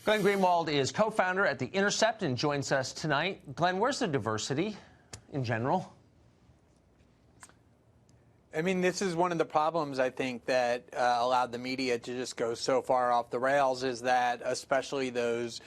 Glenn Greenwald is co-founder at the Intercept and joins us tonight. Glenn, where's the diversity in general? I mean, this is one of the problems, I think, that allowed the media to just go so far off the rails, is that especially those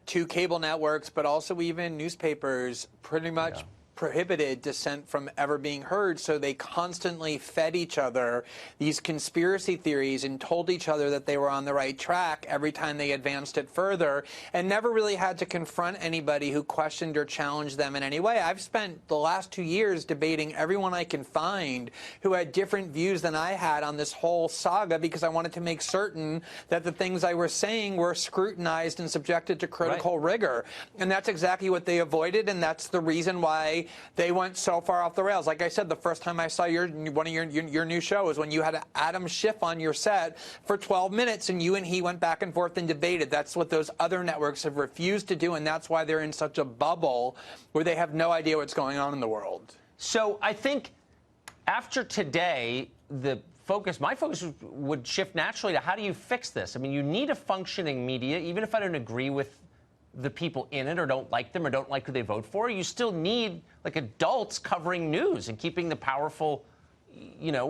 two cable networks, but also even newspapers, pretty much prohibited dissent from ever being heard. So they constantly fed each other these conspiracy theories and told each other that they were on the right track every time they advanced it further, and never really had to confront anybody who questioned or challenged them in any way. I've spent the last 2 years debating everyone I can find who had different views than I had on this whole saga, because I wanted to make certain that the things I was saying were scrutinized and subjected to critical rigor. And that's exactly what they avoided, and that's the reason why they went so far off the rails. Like I said, the first time I saw one of your new show was when you had Adam Schiff on your set for 12 minutes, and you and he went back and forth and debated. That's what those other networks have refused to do, and that's why they're in such a bubble where they have no idea what's going on in the world. So I think after today, my focus would shift naturally to how do you fix this? I mean, you need a functioning media, even if I don't agree with the people in it or don't like them or don't like who they vote for. You still need like adults covering news and keeping the powerful,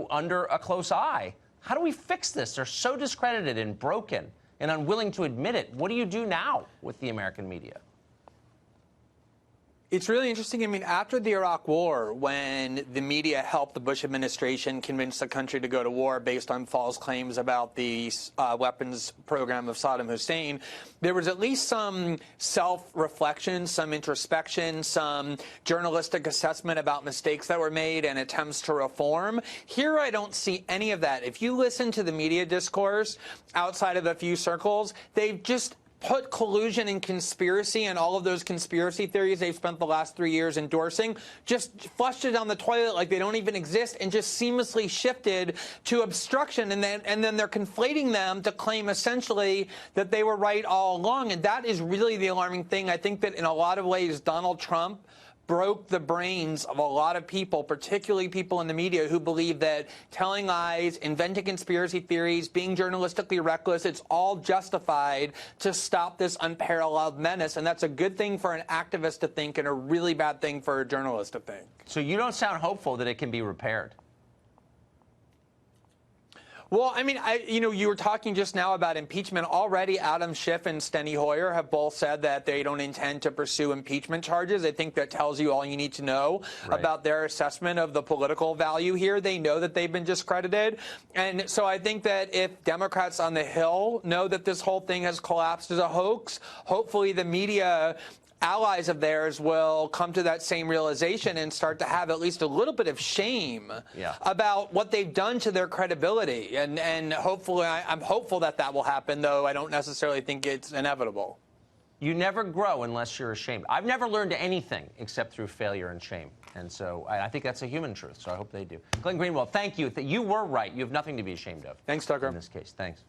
under a close eye. How do we fix this? They're so discredited and broken and unwilling to admit it. What do you do now with the American media? It's really interesting. I mean, after the Iraq War, when the media helped the Bush administration convince the country to go to war based on false claims about the weapons program of Saddam Hussein, there was at least some self-reflection, some introspection, some journalistic assessment about mistakes that were made and attempts to reform. Here, I don't see any of that. If you listen to the media discourse outside of a few circles, they've just put collusion and conspiracy and all of those conspiracy theories they've spent the last 3 years endorsing, just flushed it down the toilet like they don't even exist, and just seamlessly shifted to obstruction. And then they're conflating them to claim essentially that they were right all along. And that is really the alarming thing. I think that in a lot of ways, Donald Trump broke the brains of a lot of people, particularly people in the media, who believe that telling lies, inventing conspiracy theories, being journalistically reckless, it's all justified to stop this unparalleled menace. And that's a good thing for an activist to think and a really bad thing for a journalist to think. So you don't sound hopeful that it can be repaired. Well, I mean, you were talking just now about impeachment. Already, Adam Schiff and Steny Hoyer have both said that they don't intend to pursue impeachment charges. I think that tells you all you need to know about their assessment of the political value here. They know that they've been discredited. And so I think that if Democrats on the Hill know that this whole thing has collapsed as a hoax, hopefully the media allies of theirs will come to that same realization and start to have at least a little bit of shame about what they've done to their credibility. And hopefully, I'm hopeful that that will happen, though I don't necessarily think it's inevitable. You never grow unless you're ashamed. I've never learned anything except through failure and shame. And so I think that's a human truth, so I hope they do. Glenn Greenwald, thank you. You were right. You have nothing to be ashamed of. Thanks, Tucker. In this case. Thanks.